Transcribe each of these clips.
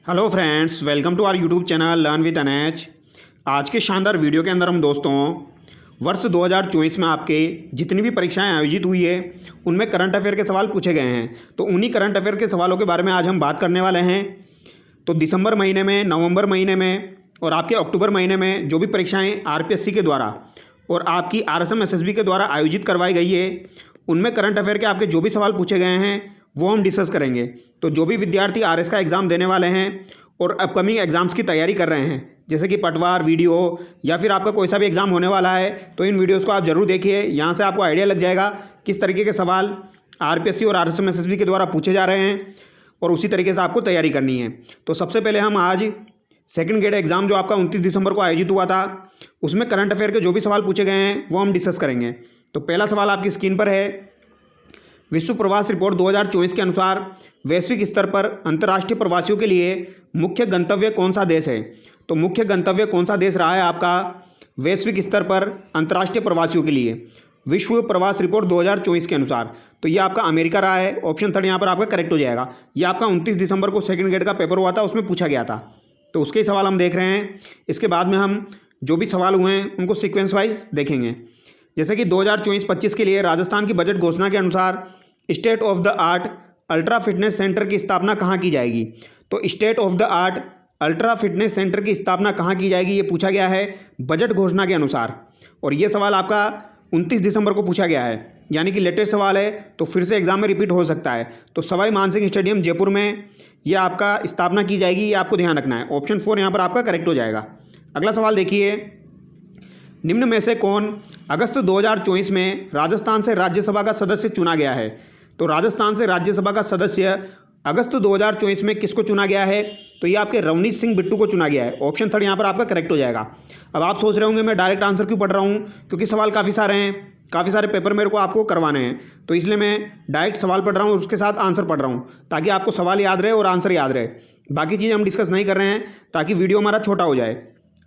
Hello friends, welcome to our YouTube channel learn with NH. आज के शानदार video के अंदर हम दोस्तों वर्ष 2024 में आपके जितनी भी परीक्षाएं आयोजित हुई है उनमें करंट अफेयर के सवाल पूछे गए हैं। तो उन्हीं करंट अफेयर के सवालों के बारे में आज हम बात करने वाले हैं। तो दिसंबर महीने में, नवंबर महीने में और आपके अक्टूबर महीने में जो भी परीक्षाएँ आरपीएससी के द्वारा और आपकी आरएसएम एसएसबी के द्वारा आयोजित करवाई गई है, उनमें करंट अफेयर के आपके जो भी सवाल पूछे गए हैं वो हम डिस्कस करेंगे। तो जो भी विद्यार्थी आरएस का एग्ज़ाम देने वाले हैं और अपकमिंग एग्ज़ाम्स की तैयारी कर रहे हैं, जैसे कि पटवार, वीडियो या फिर आपका कोई सा भी एग्ज़ाम होने वाला है, तो इन वीडियोस को आप ज़रूर देखिए। यहाँ से आपको आइडिया लग जाएगा किस तरीके के सवाल आरपीएससी और आरएसएम एसएसबी के द्वारा पूछे जा रहे हैं और उसी तरीके से आपको तैयारी करनी है। तो सबसे पहले हम आज सेकंड ग्रेड एग्ज़ाम जो आपका 29 दिसंबर को आयोजित हुआ था, उसमें करंट अफेयर के जो भी सवाल पूछे गए हैं वो हम डिस्कस करेंगे। तो पहला सवाल आपकी स्क्रीन पर है। विश्व प्रवास रिपोर्ट 2024 के अनुसार वैश्विक स्तर पर अंतर्राष्ट्रीय प्रवासियों के लिए मुख्य गंतव्य कौन सा देश है? तो मुख्य गंतव्य कौन सा देश रहा है आपका वैश्विक स्तर पर अंतर्राष्ट्रीय प्रवासियों के लिए विश्व प्रवास रिपोर्ट 2024 के अनुसार? तो ये आपका अमेरिका रहा है। ऑप्शन थर्ड यहाँ पर आपका करेक्ट हो जाएगा। ये आपका 29 दिसंबर को सेकंड ग्रेड का पेपर हुआ था, उसमें पूछा गया था। तो उसके ही सवाल हम देख रहे हैं। इसके बाद में हम जो भी सवाल हुए हैं उनको सीक्वेंस वाइज देखेंगे। जैसे कि 2024-25 के लिए राजस्थान की बजट घोषणा के अनुसार state of the art ultra fitness centre की स्थापना कहाँ की जाएगी? तो state of the art ultra fitness centre की स्थापना कहाँ की जाएगी, ये पूछा गया है बजट घोषणा के अनुसार। और ये सवाल आपका 29 दिसंबर को पूछा गया है, यानी कि लेटेस्ट सवाल है, तो फिर से एग्जाम में रिपीट हो सकता है। तो सवाई मानसिंह स्टेडियम जयपुर में ये आपका स्थापना की जाएगी, ये आपको ध्यान रखना है। ऑप्शन 4 यहाँ पर आपका करेक्ट हो जाएगा। अगला सवाल देखिए, निम्न में से कौन अगस्त 2024 में राजस्थान से राज्यसभा का सदस्य चुना गया है? तो राजस्थान से राज्यसभा का सदस्य अगस्त 2024 में किसको चुना गया है? तो ये आपके रवनीत सिंह बिट्टू को चुना गया है। ऑप्शन थर्ड यहाँ पर आपका करेक्ट हो जाएगा। अब आप सोच रहे होंगे मैं डायरेक्ट आंसर क्यों पढ़ रहा हूँ, क्योंकि सवाल काफ़ी सारे हैं, काफ़ी सारे पेपर मेरे को आपको करवाने हैं, तो इसलिए मैं डायरेक्ट सवाल पढ़ रहा हूँ और उसके साथ आंसर पढ़ रहा हूँ, ताकि आपको सवाल याद रहे और आंसर याद रहे। बाकी चीज़ें हम डिस्कस नहीं कर रहे हैं ताकि वीडियो हमारा छोटा हो जाए।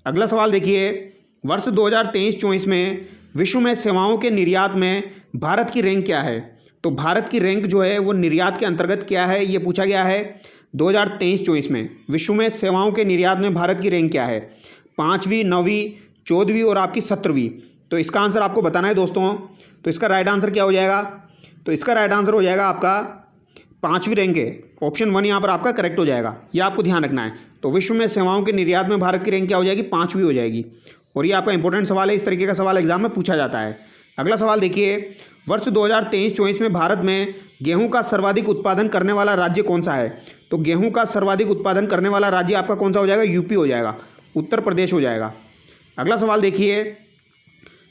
अगला सवाल देखिए, वर्ष 2023-24 में विश्व में सेवाओं के निर्यात में भारत की रैंक क्या है? तो भारत की रैंक जो है वो निर्यात के अंतर्गत क्या है, ये पूछा गया है 2023-24 में। विश्व में सेवाओं के निर्यात में भारत की रैंक क्या है? 5वीं, 9वीं, 14वीं और आपकी 17वीं। तो इसका आंसर आपको बताना है दोस्तों। तो इसका राइट आंसर क्या हो जाएगा? तो इसका राइट आंसर हो जाएगा आपका 5वीं रैंक है। ऑप्शन 1 यहाँ पर आपका करेक्ट हो जाएगा, ये आपको ध्यान रखना है। तो विश्व में सेवाओं के निर्यात में भारत की रैंक क्या हो जाएगी? 5वीं हो जाएगी। और ये आपका इंपॉर्टेंट सवाल है, इस तरीके का सवाल एग्जाम में पूछा जाता है। अगला सवाल देखिए, वर्ष 2023-24 में भारत में गेहूं का सर्वाधिक उत्पादन करने वाला राज्य कौन सा है? तो गेहूं का सर्वाधिक उत्पादन करने वाला राज्य आपका कौन सा हो जाएगा? यूपी हो जाएगा, उत्तर प्रदेश हो जाएगा। अगला सवाल देखिए,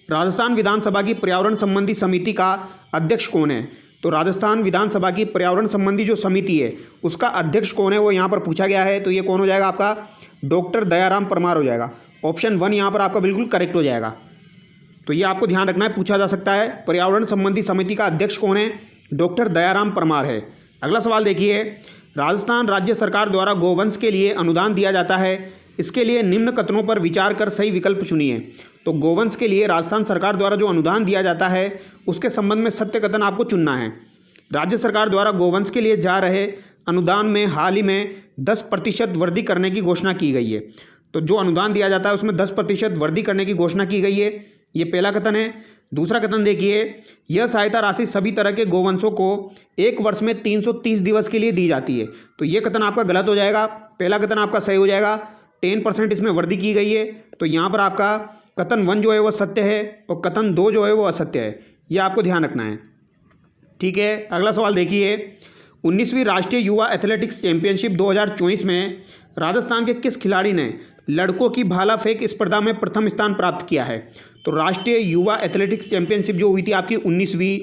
राजस्थान विधानसभा की पर्यावरण संबंधी समिति का अध्यक्ष कौन है? तो राजस्थान विधानसभा की पर्यावरण संबंधी जो समिति है उसका अध्यक्ष कौन है, वो यहाँ पर पूछा गया है। तो ये कौन हो जाएगा आपका? डॉक्टर दयाराम परमार हो जाएगा। ऑप्शन 1 यहाँ पर आपका बिल्कुल करेक्ट हो जाएगा। तो ये आपको ध्यान रखना है, पूछा जा सकता है। पर्यावरण संबंधी समिति का अध्यक्ष कौन है? डॉक्टर दयाराम परमार है। अगला सवाल देखिए, राजस्थान राज्य सरकार द्वारा गोवंश के लिए अनुदान दिया जाता है, इसके लिए निम्न कथनों पर विचार कर सही विकल्प चुनिए। तो गोवंश के लिए राजस्थान सरकार द्वारा जो अनुदान दिया जाता है उसके संबंध में सत्य कथन आपको चुनना है। राज्य सरकार द्वारा गोवंश के लिए जा रहे अनुदान में हाल ही में 10% वृद्धि करने की घोषणा की गई है। तो जो अनुदान दिया जाता है उसमें 10% वृद्धि करने की घोषणा की गई है, ये पहला कथन है। दूसरा कथन देखिए, यह सहायता राशि सभी तरह के गोवंशों को एक वर्ष में 330 दिवस के लिए दी जाती है। तो ये कथन आपका गलत हो जाएगा, पहला कथन आपका सही हो जाएगा। 10% इसमें वृद्धि की गई है, तो यहाँ पर आपका कथन 1 जो है वो सत्य है और कथन 2 जो है वो असत्य है, ये आपको ध्यान रखना है। ठीक है, अगला सवाल देखिए, 19वीं राष्ट्रीय युवा एथलेटिक्स चैंपियनशिप 2024 में राजस्थान के किस खिलाड़ी ने लड़कों की भाला फेंक स्पर्धा में प्रथम स्थान प्राप्त किया है? तो राष्ट्रीय युवा एथलेटिक्स चैंपियनशिप जो हुई थी आपकी 19वीं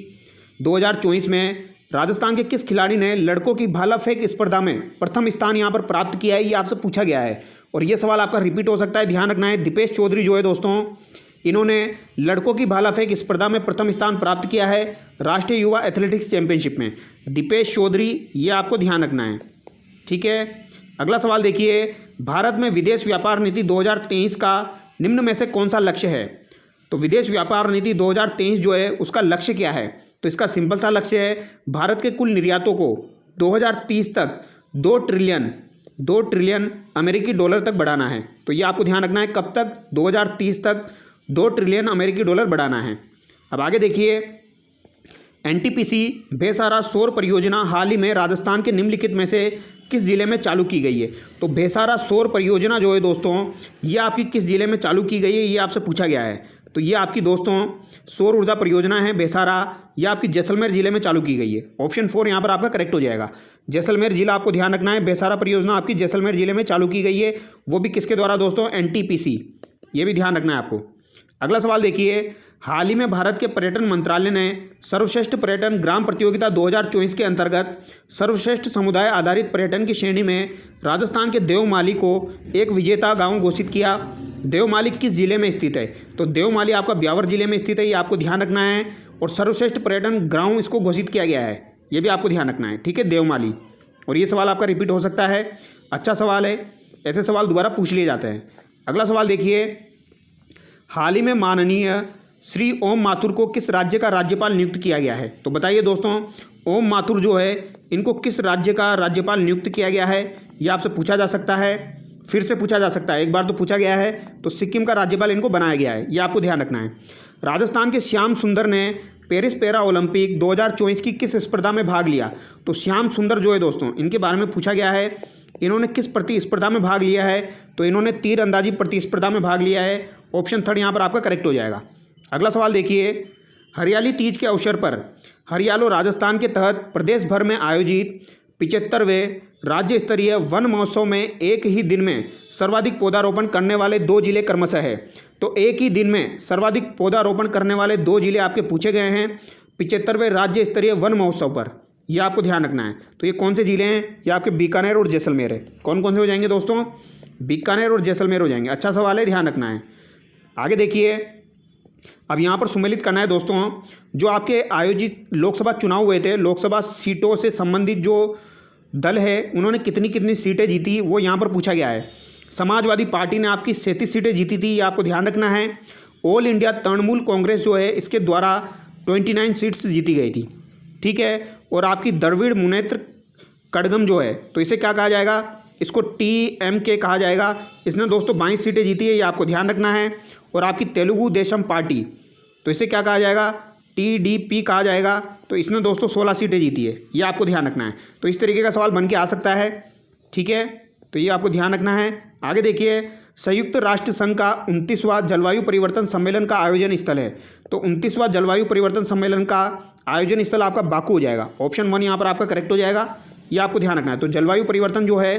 2024 में, राजस्थान के किस खिलाड़ी ने लड़कों की भाला फेंक स्पर्धा में प्रथम स्थान यहाँ पर प्राप्त किया है, ये आपसे पूछा गया है। और ये सवाल आपका रिपीट हो सकता है, ध्यान रखना है। दीपेश चौधरी जो है दोस्तों, इन्होंने लड़कों की भाला फेंक स्पर्धा में प्रथम स्थान प्राप्त किया है राष्ट्रीय युवा एथलेटिक्स चैंपियनशिप में। दीपेश चौधरी, ये आपको ध्यान रखना है। ठीक है, अगला सवाल देखिए, भारत में विदेश व्यापार नीति 2023 का निम्न में से कौन सा लक्ष्य है? तो विदेश व्यापार नीति 2023 जो है उसका लक्ष्य क्या है? तो इसका सिंपल सा लक्ष्य है, भारत के कुल निर्यातों को 2030 तक 2 ट्रिलियन 2 ट्रिलियन अमेरिकी डॉलर तक बढ़ाना है। तो ये आपको ध्यान रखना है, कब तक? 2030 तक 2 ट्रिलियन अमेरिकी डॉलर बढ़ाना है। अब आगे देखिए, एनटीपीसी भेसारा सौर परियोजना हाल ही में राजस्थान के निम्नलिखित में से किस जिले में चालू की गई है? तो भेसारा सौर परियोजना जो है दोस्तों, ये आपकी किस जिले में चालू की गई है, ये आपसे पूछा गया है। तो ये आपकी दोस्तों सौर ऊर्जा परियोजना है भेसारा, ये आपकी जैसलमेर जिले में चालू की गई है। ऑप्शन 4 यहाँ पर आपका करेक्ट हो जाएगा। जैसलमेर जिला आपको ध्यान रखना है, भेसारा परियोजना आपकी जैसलमेर जिले में चालू की गई है, वो भी किसके द्वारा दोस्तों? एनटीपीसी, ये भी ध्यान रखना है आपको। अगला सवाल देखिए, हाल ही में भारत के पर्यटन मंत्रालय ने सर्वश्रेष्ठ पर्यटन ग्राम प्रतियोगिता 2024 के अंतर्गत सर्वश्रेष्ठ समुदाय आधारित पर्यटन की श्रेणी में राजस्थान के देवमाली को एक विजेता गांव घोषित किया। देवमाली किस जिले में स्थित है? तो देवमाली आपका ब्यावर जिले में स्थित है, ये आपको ध्यान रखना है। और सर्वश्रेष्ठ पर्यटन गाँव इसको घोषित किया गया है, ये भी आपको ध्यान रखना है, ठीक है, देवमाली। और ये सवाल आपका रिपीट हो सकता है, अच्छा सवाल है, ऐसे सवाल दोबारा पूछ लिए जाते हैं। अगला सवाल देखिए, हाल ही में माननीय श्री ओम माथुर को किस राज्य का राज्यपाल नियुक्त किया गया है? तो बताइए दोस्तों, ओम माथुर जो है इनको किस राज्य का राज्यपाल नियुक्त किया गया है? ये आपसे पूछा जा सकता है, फिर से पूछा जा सकता है, एक बार तो पूछा गया है। तो सिक्किम का राज्यपाल इनको बनाया गया है, ये आपको ध्यान रखना है। राजस्थान के श्याम सुंदर ने पेरिस पैरा ओलंपिक 2024 की किस स्पर्धा में भाग लिया? तो श्याम सुंदर जो है दोस्तों, इनके बारे में पूछा गया है, इन्होंने किस प्रतिस्पर्धा में भाग लिया है? तो इन्होंने तीरंदाजी प्रतिस्पर्धा में भाग लिया है। ऑप्शन 3 यहाँ पर आपका करेक्ट हो जाएगा। अगला सवाल देखिए, हरियाली तीज के अवसर पर हरियालो राजस्थान के तहत प्रदेश भर में आयोजित 75वें राज्य स्तरीय वन महोत्सव में एक ही दिन में सर्वाधिक पौधारोपण करने वाले 2 जिले क्रमशः है। तो एक ही दिन में सर्वाधिक पौधारोपण करने वाले 2 जिले आपके पूछे गए हैं 75वें राज्य स्तरीय वन महोत्सव पर, ये आपको ध्यान रखना है। तो ये कौन से जिले हैं? ये आपके बीकानेर और जैसलमेर है। कौन कौन से हो जाएंगे दोस्तों? बीकानेर और जैसलमेर हो जाएंगे। अच्छा सवाल है, ध्यान रखना है। आगे देखिए, अब यहाँ पर सुमेलित करना है दोस्तों, जो आपके आयोजित लोकसभा चुनाव हुए थे, लोकसभा सीटों से संबंधित जो दल है उन्होंने कितनी कितनी सीटें जीती, वो यहाँ पर पूछा गया है। समाजवादी पार्टी ने आपकी 37 सीटें जीती थी, ये आपको ध्यान रखना है। ऑल इंडिया तृणमूल कांग्रेस जो है इसके द्वारा 29 सीट्स जीती गई थी, ठीक है। और आपकी द्रविड़ मुनेत्र कड़गम जो है, तो इसे क्या कहा जाएगा? इसको TMK कहा जाएगा। इसने दोस्तों 22 सीटें जीती है, ये आपको ध्यान रखना है। और आपकी तेलुगु देशम पार्टी, तो इसे क्या कहा जाएगा? TDP कहा जाएगा। तो इसने दोस्तों 16 सीटें जीती है, ये आपको ध्यान रखना है। तो इस तरीके का सवाल बन के आ सकता है, ठीक है, तो ये आपको ध्यान रखना है। आगे देखिए, संयुक्त राष्ट्र संघ का 29वां जलवायु परिवर्तन सम्मेलन का आयोजन स्थल है। तो 29वां जलवायु परिवर्तन सम्मेलन का आयोजन स्थल आपका बाकू हो जाएगा। ऑप्शन 1 यहाँ पर आपका करेक्ट हो जाएगा, ये आपको ध्यान रखना है। तो जलवायु परिवर्तन जो है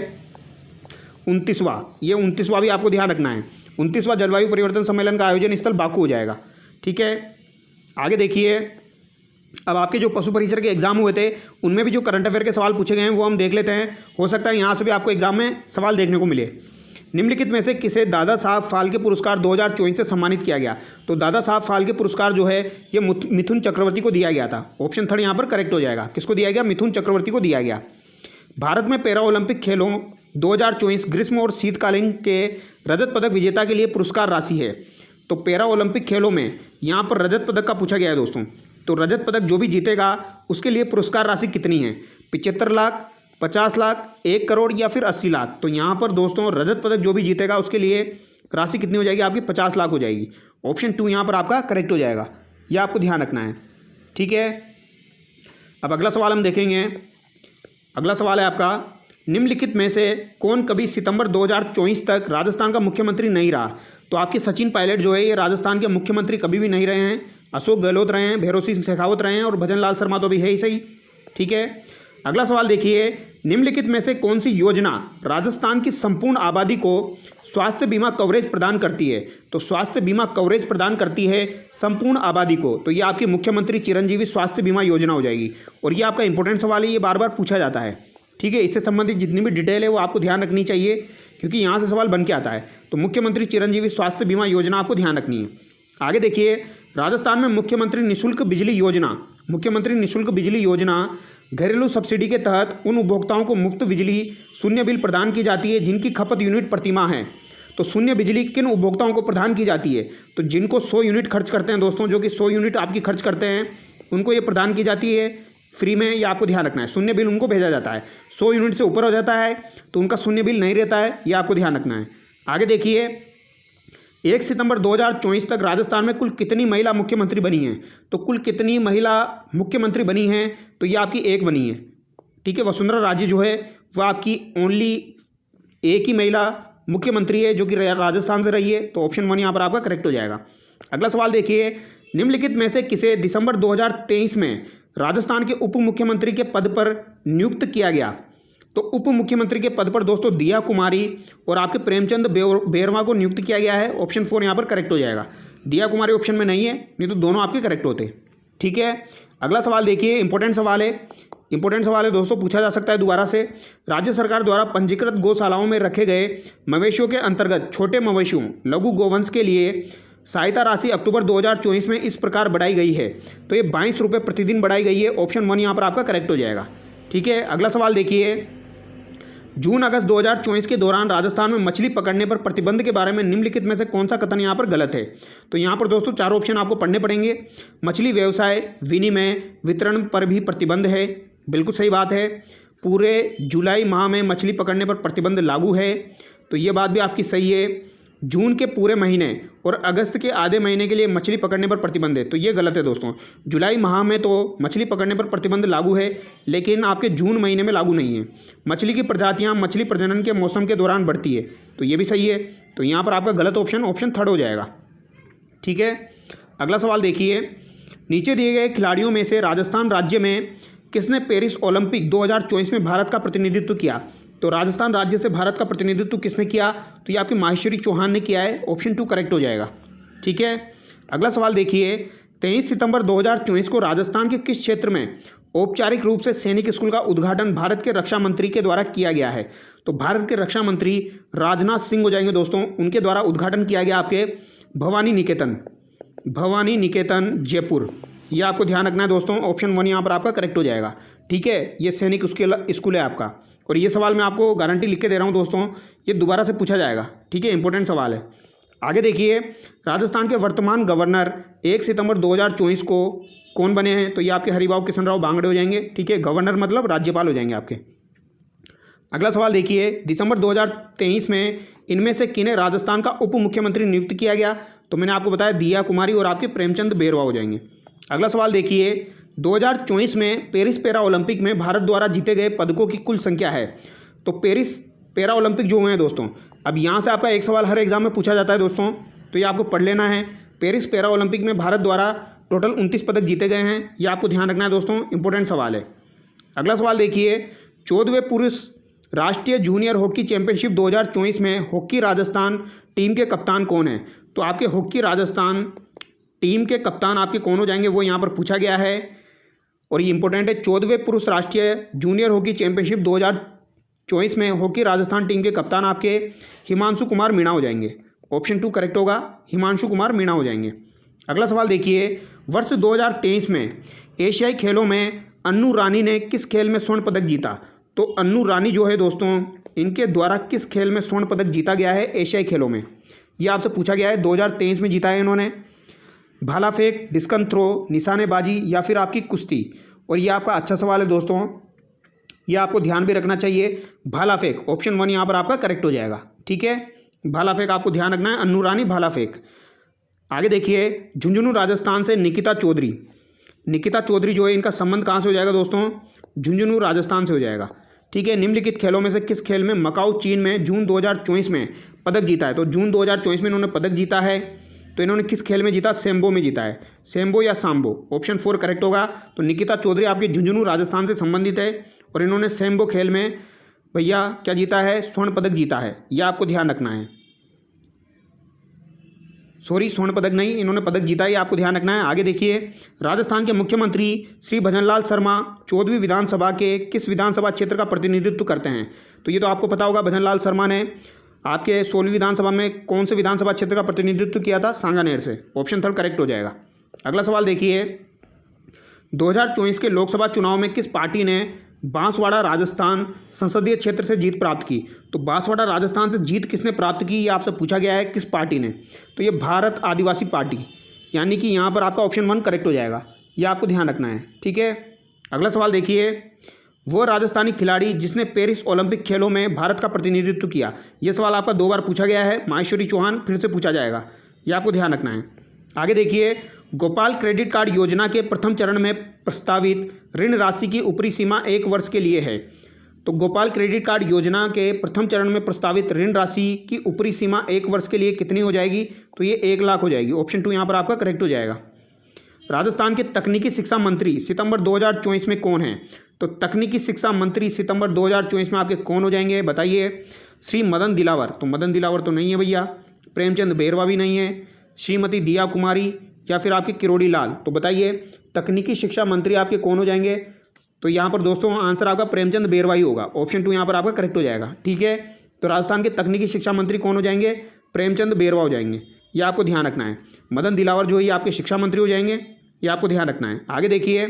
29वां, ये 29वां भी आपको ध्यान रखना है। 29वां जलवायु परिवर्तन सम्मेलन का आयोजन स्थल बाकू हो जाएगा, ठीक है। आगे देखिए, अब आपके जो पशु परिचर के एग्जाम हुए थे उनमें भी जो करंट अफेयर के सवाल पूछे गए हैं वो हम देख लेते हैं। हो सकता है यहाँ से भी आपको एग्जाम में सवाल देखने को मिले। निम्नलिखित में से किसे दादा साहब फाल्के पुरस्कार 2024 से सम्मानित किया गया? तो दादा साहब फाल्के पुरस्कार जो है ये मिथुन चक्रवर्ती को दिया गया था। ऑप्शन 3 यहाँ पर करेक्ट हो जाएगा। किसको दिया गया? मिथुन चक्रवर्ती को दिया गया। भारत में पैरा ओलंपिक खेलों 2024 ग्रीष्म और शीतकालीन के रजत पदक विजेता के लिए पुरस्कार राशि है। तो पैरा ओलंपिक खेलों में यहाँ पर रजत पदक का पूछा गया है दोस्तों। तो रजत पदक जो भी जीतेगा उसके लिए पुरस्कार राशि कितनी है? 75 लाख, 50 लाख, 1 करोड़ या फिर 80 लाख। तो यहाँ पर दोस्तों रजत पदक जो भी जीतेगा उसके लिए राशि कितनी हो जाएगी? आपकी 50 लाख हो जाएगी। ऑप्शन 2 यहाँ पर आपका करेक्ट हो जाएगा, यह आपको ध्यान रखना है, ठीक है। अब अगला सवाल हम देखेंगे। अगला सवाल है आपका, निम्नलिखित में से कौन कभी सितंबर 2024 तक राजस्थान का मुख्यमंत्री नहीं रहा? तो आपके सचिन पायलट जो है ये राजस्थान के मुख्यमंत्री कभी भी नहीं रहे हैं। अशोक गहलोत रहे हैं, भैरों सिंह शेखावत रहे हैं और भजन लाल शर्मा तो भी है ही सही, ठीक है। अगला सवाल देखिए, निम्नलिखित में से कौन सी योजना राजस्थान की संपूर्ण आबादी को स्वास्थ्य बीमा कवरेज प्रदान करती है? तो स्वास्थ्य बीमा कवरेज प्रदान करती है संपूर्ण आबादी को। तो ये आपकी मुख्यमंत्री चिरंजीवी स्वास्थ्य बीमा योजना हो जाएगी। और ये आपका इंपॉर्टेंट सवाल है, ये बार बार पूछा जाता है, ठीक है। इससे संबंधित जितनी भी डिटेल है वो आपको ध्यान रखनी चाहिए क्योंकि यहाँ से सवाल बन के आता है। तो मुख्यमंत्री चिरंजीवी स्वास्थ्य बीमा योजना आपको ध्यान रखनी है। आगे देखिए, राजस्थान में मुख्यमंत्री निःशुल्क बिजली योजना, मुख्यमंत्री निःशुल्क बिजली योजना घरेलू सब्सिडी के तहत उन उपभोक्ताओं को मुफ्त बिजली शून्य बिल प्रदान की जाती है जिनकी खपत यूनिट प्रतिमाह है। तो शून्य बिजली किन उपभोक्ताओं को प्रदान की जाती है? तो जिनको 100 यूनिट खर्च करते हैं दोस्तों, जो कि 100 यूनिट आपकी खर्च करते हैं उनको ये प्रदान की जाती है। फ्री में, ये आपको ध्यान रखना है। शून्य बिल उनको भेजा जाता है। 100 यूनिट से ऊपर हो जाता है तो उनका शून्य बिल नहीं रहता है, ये आपको ध्यान रखना है। आगे देखिए, 1 सितंबर 2024 तक राजस्थान में कुल कितनी महिला मुख्यमंत्री बनी हैं? तो कुल कितनी महिला मुख्यमंत्री बनी हैं? तो ये आपकी एक बनी है, ठीक है। वसुंधरा राजे जो है वह आपकी ओनली एक ही महिला मुख्यमंत्री है जो कि राजस्थान से रही है, तो ऑप्शन 1 यहाँ पर आपका करेक्ट हो जाएगा। अगला सवाल देखिए, निम्नलिखित में से किसे दिसंबर 2023 में राजस्थान के उप मुख्यमंत्री के पद पर नियुक्त किया गया? तो उप मुख्यमंत्री के पद पर दोस्तों दिया कुमारी और आपके प्रेमचंद बेरवा को नियुक्त किया गया है। ऑप्शन 4 यहाँ पर करेक्ट हो जाएगा। दिया कुमारी ऑप्शन में नहीं है, नहीं तो दोनों आपके करेक्ट होते, ठीक है। अगला सवाल देखिए, इंपॉर्टेंट सवाल है दोस्तों, पूछा जा सकता है दोबारा से। राज्य सरकार द्वारा पंजीकृत गौशालाओं में रखे गए मवेशियों के अंतर्गत छोटे मवेशियों लघु गोवंश के लिए सहायता राशि अक्टूबर 2024 में इस प्रकार बढ़ाई गई है। तो ये 22 रुपये प्रतिदिन बढ़ाई गई है। ऑप्शन 1 यहाँ पर आपका करेक्ट हो जाएगा, ठीक है। अगला सवाल देखिए, जून अगस्त 2024 के दौरान राजस्थान में मछली पकड़ने पर प्रतिबंध के बारे में निम्नलिखित में से कौन सा कथन यहाँ पर गलत है? तो यहाँ पर दोस्तों 4 ऑप्शन आपको पढ़ने पड़ेंगे। मछली व्यवसाय, विनिमय, वितरण पर भी प्रतिबंध है, बिल्कुल सही बात है। पूरे जुलाई माह में मछली पकड़ने पर प्रतिबंध लागू है, तो ये बात भी आपकी सही है। जून के पूरे महीने और अगस्त के आधे महीने के लिए मछली पकड़ने पर प्रतिबंध है, तो ये गलत है दोस्तों। जुलाई माह में तो मछली पकड़ने पर प्रतिबंध लागू है, लेकिन आपके जून महीने में लागू नहीं है। मछली की प्रजातियां मछली प्रजनन के मौसम के दौरान बढ़ती है, तो ये भी सही है। तो यहाँ पर आपका गलत ऑप्शन 3 हो जाएगा, ठीक है। अगला सवाल देखिए, नीचे दिए गए खिलाड़ियों में से राजस्थान राज्य में किसने पेरिस ओलंपिक 2024 में भारत का प्रतिनिधित्व किया? तो राजस्थान राज्य से भारत का प्रतिनिधित्व किसने किया? तो ये आपकी माहेश्वरी चौहान ने किया है। ऑप्शन 2 करेक्ट हो जाएगा, ठीक है। अगला सवाल देखिए, 23 सितंबर 2024 को राजस्थान के किस क्षेत्र में औपचारिक रूप से सैनिक स्कूल का उद्घाटन भारत के रक्षा मंत्री के द्वारा किया गया है? तो भारत के रक्षा मंत्री राजनाथ सिंह हो जाएंगे दोस्तों, उनके द्वारा उद्घाटन किया गया आपके भवानी निकेतन जयपुर। ये आपको ध्यान रखना है दोस्तों। ऑप्शन 1 यहाँ पर आपका करेक्ट हो जाएगा, ठीक है। ये सैनिक स्कूल है आपका, और ये सवाल मैं आपको गारंटी लिख के दे रहा हूँ दोस्तों, ये दोबारा से पूछा जाएगा, ठीक है। इंपॉर्टेंट सवाल है। आगे देखिए, राजस्थान के वर्तमान गवर्नर 1 सितंबर 2024 को कौन बने हैं? तो ये आपके हरिभाऊ किशन राव बांगड़े हो जाएंगे, ठीक है। गवर्नर मतलब राज्यपाल हो जाएंगे आपके। अगला सवाल देखिए, दिसंबर 2023 में इनमें से किन्हें राजस्थान का उप मुख्यमंत्री नियुक्त किया गया? तो मैंने आपको बताया दिया कुमारी और आपके प्रेमचंद बेरवा हो जाएंगे। अगला सवाल देखिए, 2024 में पेरिस पैरा ओलंपिक में भारत द्वारा जीते गए पदकों की कुल संख्या है। तो पेरिस पैरा ओलंपिक जो हुए हैं दोस्तों, अब यहाँ से आपका एक सवाल हर एग्जाम में पूछा जाता है दोस्तों, तो ये आपको पढ़ लेना है। पेरिस पैरा ओलंपिक में भारत द्वारा टोटल 29 पदक जीते गए हैं, ये आपको ध्यान रखना है दोस्तों, इंपॉर्टेंट सवाल है। अगला सवाल देखिए, 14वें पुरुष राष्ट्रीय जूनियर हॉकी चैंपियनशिप 2024 में हॉकी राजस्थान टीम के कप्तान कौन है? तो आपके हॉकी राजस्थान टीम के कप्तान आपके कौन हो जाएंगे, वो यहाँ पर पूछा गया है, और ये इंपॉर्टेंट है। 14वें पुरुष राष्ट्रीय जूनियर हॉकी चैंपियनशिप 2024 में हॉकी राजस्थान टीम के कप्तान आपके हिमांशु कुमार मीणा हो जाएंगे। ऑप्शन 2 करेक्ट होगा, हिमांशु कुमार मीणा हो जाएंगे। अगला सवाल देखिए, वर्ष 2023 में एशियाई खेलों में अन्नू रानी ने किस खेल में स्वर्ण पदक जीता? तो अन्नू रानी जो है दोस्तों, इनके द्वारा किस खेल में स्वर्ण पदक जीता गया है एशियाई खेलों में? ये आपसे पूछा गया है। 2023 में जीता है इन्होंने। भाला फेंक, डिस्कन थ्रो, निशानेबाजी या फिर आपकी कुश्ती? और ये आपका अच्छा सवाल है दोस्तों, ये आपको ध्यान भी रखना चाहिए। भाला फेंक, ऑप्शन 1 यहाँ पर आपका करेक्ट हो जाएगा, ठीक है। भाला फेंक आपको ध्यान रखना है, अन्नू रानी भाला फेंक। आगे देखिए, झुंझुनू राजस्थान से निकिता चौधरी जो है, इनका संबंध कहाँ से हो जाएगा दोस्तों? झुंझुनू राजस्थान से हो जाएगा, ठीक है। निम्नलिखित खेलों में से किस खेल में मकाऊ चीन में जून 2024 में पदक जीता है? तो जून 2024 में इन्होंने पदक जीता है, तो इन्होंने किस खेल में जीता? सैम्बो में जीता है। सैम्बो या सांबो, ऑप्शन 4 करेक्ट होगा। तो निकिता चौधरी आपके झुंझुनू राजस्थान से संबंधित है, और इन्होंने सैम्बो खेल में भैया क्या जीता है? स्वर्ण पदक जीता है, यह आपको ध्यान रखना है। सॉरी, स्वर्ण पदक नहीं, इन्होंने पदक जीता है, आपको ध्यान रखना है। आगे देखिए, राजस्थान के मुख्यमंत्री श्री भजनलाल शर्मा 14वीं विधानसभा के किस विधानसभा क्षेत्र का प्रतिनिधित्व करते हैं? तो ये तो आपको पता होगा, भजनलाल शर्मा ने आपके 16वीं विधानसभा में कौन से विधानसभा क्षेत्र का प्रतिनिधित्व किया था? सांगानेर से। ऑप्शन 3 करेक्ट हो जाएगा। अगला सवाल देखिए, 2024 के लोकसभा चुनाव में किस पार्टी ने बांसवाड़ा राजस्थान संसदीय क्षेत्र से जीत प्राप्त की? तो बांसवाड़ा राजस्थान से जीत किसने प्राप्त की, ये आपसे पूछा गया है, किस पार्टी ने? तो ये भारत आदिवासी पार्टी, यानी कि यहाँ पर आपका ऑप्शन 1 करेक्ट हो जाएगा, ये आपको ध्यान रखना है, ठीक है। अगला सवाल देखिए, वो राजस्थानी खिलाड़ी जिसने पेरिस ओलंपिक खेलों में भारत का प्रतिनिधित्व किया। ये सवाल आपका 2 बार पूछा गया है। माहेश्वरी चौहान फिर से पूछा जाएगा, ये आपको ध्यान रखना है। आगे देखिए, गोपाल क्रेडिट कार्ड योजना के प्रथम चरण में प्रस्तावित ऋण राशि की ऊपरी सीमा 1 वर्ष के लिए है। तो गोपाल क्रेडिट कार्ड योजना के प्रथम चरण में प्रस्तावित ऋण राशि की ऊपरी सीमा 1 वर्ष के लिए कितनी हो जाएगी? तो ये 1 लाख हो जाएगी। ऑप्शन 2 यहाँ पर आपका करेक्ट हो जाएगा। राजस्थान के तकनीकी शिक्षा मंत्री सितंबर 2024 में कौन है? तो तकनीकी शिक्षा मंत्री सितंबर 2024 में आपके कौन हो जाएंगे बताइए? श्री मदन दिलावर। तो मदन दिलावर तो नहीं है भैया। प्रेमचंद बेरवा भी नहीं है। श्रीमती दिया कुमारी या फिर आपके किरोड़ी लाल। तो बताइए तकनीकी शिक्षा मंत्री आपके कौन हो जाएंगे? तो यहाँ पर दोस्तों आंसर आपका प्रेमचंद बेरवा ही होगा। ऑप्शन 2 यहाँ पर आपका करेक्ट हो जाएगा। ठीक है, तो राजस्थान के तकनीकी शिक्षा मंत्री कौन हो जाएंगे? प्रेमचंद बेरवा हो जाएंगे। ये आपको ध्यान रखना है। मदन दिलावर जो है ये आपके शिक्षा मंत्री हो जाएंगे, ये आपको ध्यान रखना है। आगे देखिए,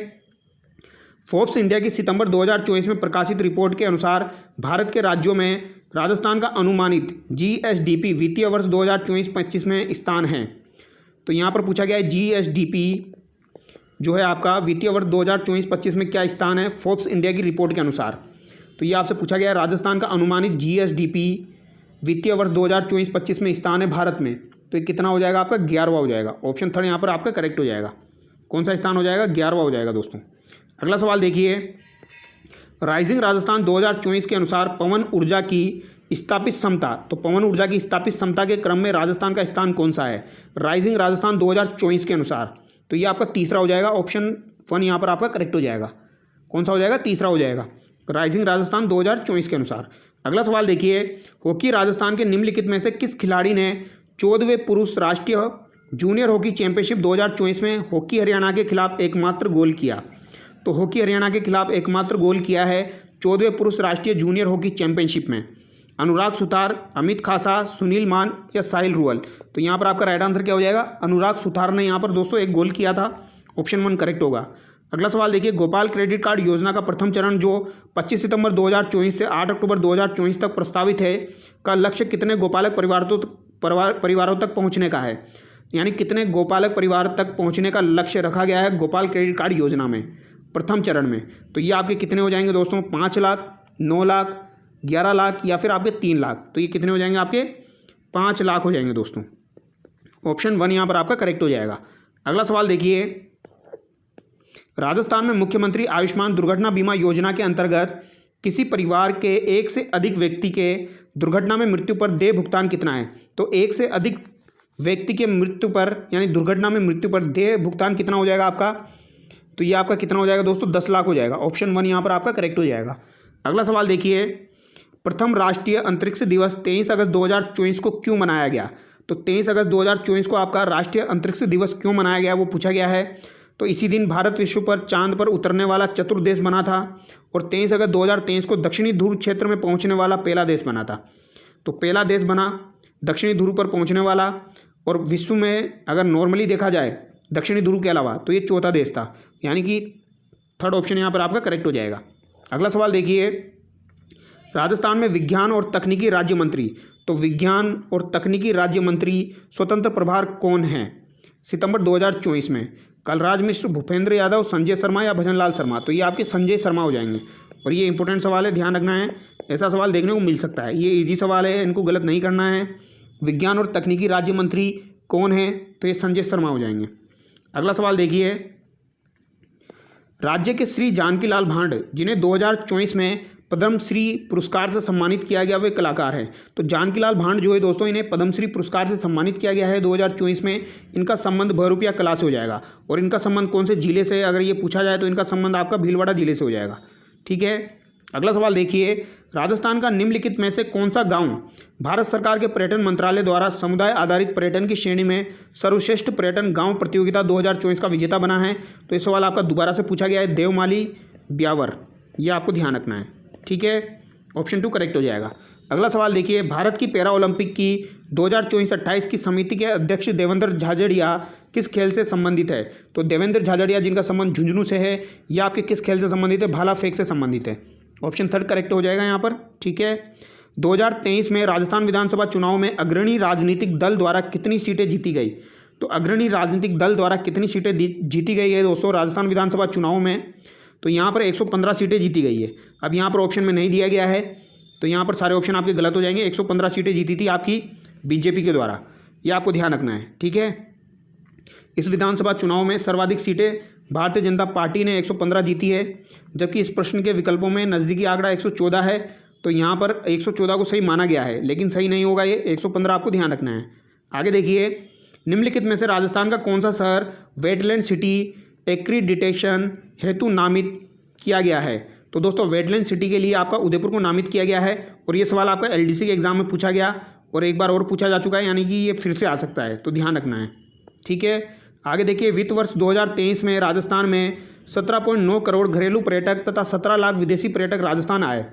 फोर्ब्स इंडिया की सितंबर 2024 में प्रकाशित रिपोर्ट के अनुसार भारत के राज्यों में राजस्थान का अनुमानित जीएसडीपी वित्तीय वर्ष 2024-25 में स्थान है। तो यहाँ पर पूछा गया है जीएसडीपी जो है आपका वित्तीय वर्ष 2024-25 में क्या स्थान है फोर्ब्स इंडिया की रिपोर्ट के अनुसार। तो ये आपसे पूछा गया है राजस्थान का अनुमानित जीएसडीपी वित्तीय वर्ष 2024-25 में स्थान है भारत में। तो ये कितना हो जाएगा आपका? 11वां हो जाएगा। ऑप्शन 3 यहाँ पर आपका करेक्ट हो जाएगा। कौन सा स्थान हो जाएगा? 11वां हो जाएगा दोस्तों। अगला सवाल देखिए, राइजिंग राजस्थान 2024 के अनुसार पवन ऊर्जा की स्थापित क्षमता। तो पवन ऊर्जा की स्थापित क्षमता के क्रम में राजस्थान का स्थान कौन सा है राइजिंग राजस्थान 2024 के अनुसार? तो ये आपका तीसरा हो जाएगा। ऑप्शन 1 यहाँ पर आपका करेक्ट हो जाएगा। कौन सा हो जाएगा? तीसरा हो जाएगा, राइजिंग राजस्थान 2024 के अनुसार। अगला सवाल देखिए, हॉकी राजस्थान के निम्नलिखित में से किस खिलाड़ी ने 14वें पुरुष राष्ट्रीय जूनियर हॉकी चैंपियनशिप 2024 में हॉकी हरियाणा के खिलाफ एकमात्र गोल किया? तो हॉकी हरियाणा के खिलाफ एकमात्र गोल किया है 14वें पुरुष राष्ट्रीय जूनियर हॉकी चैंपियनशिप में। अनुराग सुतार, अमित खासा, सुनील मान या साहिल रुअल। तो यहाँ पर आपका राइट आंसर क्या हो जाएगा? अनुराग सुतार ने यहाँ पर दोस्तों एक गोल किया था। ऑप्शन 1 करेक्ट होगा। अगला सवाल देखिए, गोपाल क्रेडिट कार्ड योजना का प्रथम चरण जो 25 सितंबर 2024 से 8 अक्टूबर 2024 तक प्रस्तावित है का लक्ष्य कितने गोपालक परिवारों तक पहुँचने का है? यानी कितने गोपालक परिवार तक पहुँचने का लक्ष्य रखा गया है गोपाल क्रेडिट कार्ड योजना में प्रथम चरण में? तो ये आपके कितने हो जाएंगे दोस्तों? 5 लाख, 9 लाख, 11 लाख या फिर आपके 3 लाख। तो ये कितने हो जाएंगे? आपके 5 लाख हो जाएंगे दोस्तों। ऑप्शन 1 यहाँ पर आपका करेक्ट हो जाएगा। अगला सवाल देखिए, राजस्थान में मुख्यमंत्री आयुष्मान दुर्घटना बीमा योजना के अंतर्गत किसी परिवार के एक से अधिक व्यक्ति के दुर्घटना में मृत्यु पर देय भुगतान कितना है? तो एक से अधिक व्यक्ति के मृत्यु पर यानी दुर्घटना में मृत्यु पर देय भुगतान कितना हो जाएगा आपका? तो ये आपका कितना हो जाएगा दोस्तों? 10 लाख हो जाएगा। ऑप्शन 1 यहाँ पर आपका करेक्ट हो जाएगा। अगला सवाल देखिए, प्रथम राष्ट्रीय अंतरिक्ष दिवस 23 अगस्त 2024 को क्यों मनाया गया? तो 23 अगस्त 2024 को आपका राष्ट्रीय अंतरिक्ष दिवस क्यों मनाया गया वो पूछा गया है। तो इसी दिन भारत विश्व पर चांद पर उतरने वाला चतुर्थ देश बना था और 23 अगस्त 2023 को दक्षिणी ध्रुव क्षेत्र में पहुंचने वाला पहला देश बना था। तो पहला देश बना दक्षिणी ध्रुव पर पहुंचने वाला, और विश्व में अगर नॉर्मली देखा जाए दक्षिणी ध्रुव के अलावा तो ये चौथा देश था, यानी कि थर्ड ऑप्शन यहाँ पर आपका करेक्ट हो जाएगा। अगला सवाल देखिए, राजस्थान में विज्ञान और तकनीकी राज्य मंत्री। तो विज्ञान और तकनीकी राज्य मंत्री स्वतंत्र प्रभार कौन है सितंबर 2024 में? कलराज मिश्र, भूपेंद्र यादव, संजय शर्मा या भजनलाल शर्मा? तो ये आपके संजय शर्मा हो जाएंगे। और ये इंपॉर्टेंट सवाल है, ध्यान रखना है, ऐसा सवाल देखने को मिल सकता है। ये इजी सवाल है, इनको गलत नहीं करना है। विज्ञान और तकनीकी राज्य मंत्री कौन है? तो ये संजय शर्मा हो जाएंगे। अगला सवाल देखिए, राज्य के श्री जानकीलाल भांड जिन्हें 2024 में पद्मश्री पुरस्कार से सम्मानित किया गया वे कलाकार हैं। तो जानकीलाल भांड जो है दोस्तों इन्हें पद्मश्री पुरस्कार से सम्मानित किया गया है 2024 में। इनका संबंध बहरूपिया कला से हो जाएगा। और इनका संबंध कौन से जिले से अगर ये पूछा जाए तो इनका संबंध आपका भीलवाड़ा जिले से हो जाएगा। ठीक है, अगला सवाल देखिए, राजस्थान का निम्नलिखित में से कौन सा गांव भारत सरकार के पर्यटन मंत्रालय द्वारा समुदाय आधारित पर्यटन की श्रेणी में सर्वश्रेष्ठ पर्यटन गांव प्रतियोगिता 2024 का विजेता बना है? तो ये सवाल आपका दोबारा से पूछा गया है, देवमाली ब्यावर। ये आपको ध्यान रखना है। ठीक है, ऑप्शन 2 करेक्ट हो जाएगा। अगला सवाल देखिए, भारत की पैरा ओलंपिक की 2024-28 की समिति के अध्यक्ष देवेंद्र झाझड़िया किस खेल से संबंधित है? तो देवेंद्र झाझड़िया जिनका संबंध झुंझुनू से है, यह आपके किस खेल से संबंधित है? भाला फेंक से संबंधित है। ऑप्शन 3 करेक्ट हो जाएगा यहाँ पर। ठीक है, 2023 में राजस्थान विधानसभा चुनाव में अग्रणी राजनीतिक दल द्वारा कितनी सीटें जीती गई? तो अग्रणी राजनीतिक दल द्वारा कितनी सीटें जीती गई है दोस्तों राजस्थान विधानसभा चुनाव में? तो यहाँ पर 115 सीटें जीती गई है। अब यहाँ पर ऑप्शन में नहीं दिया गया है, तो यहाँ पर सारे ऑप्शन आपके गलत हो जाएंगे। 115 सीटें जीती थी आपकी बीजेपी के द्वारा, ये आपको ध्यान रखना है, ठीक है। इस विधानसभा चुनाव में सर्वाधिक सीटें भारतीय जनता पार्टी ने 115 जीती है, जबकि इस प्रश्न के विकल्पों में नज़दीकी आंकड़ा 114 है, तो यहाँ पर 114 को सही माना गया है, लेकिन सही नहीं होगा ये, 115 आपको ध्यान रखना है। आगे देखिए, निम्नलिखित में से राजस्थान का कौन सा शहर वेटलैंड सिटी एक्रीडिटेशन हेतु नामित किया गया है? तो दोस्तों वेटलैंड सिटी के लिए आपका उदयपुर को नामित किया गया है, और ये सवाल आपका एलडीसी के एग्जाम में पूछा गया और एक बार और पूछा जा चुका है, यानी कि ये फिर से आ सकता है, तो ध्यान रखना है, ठीक है। आगे देखिए, वित्त वर्ष 2023 में राजस्थान में 17.9 करोड़ घरेलू पर्यटक तथा 17 लाख विदेशी पर्यटक राजस्थान आए।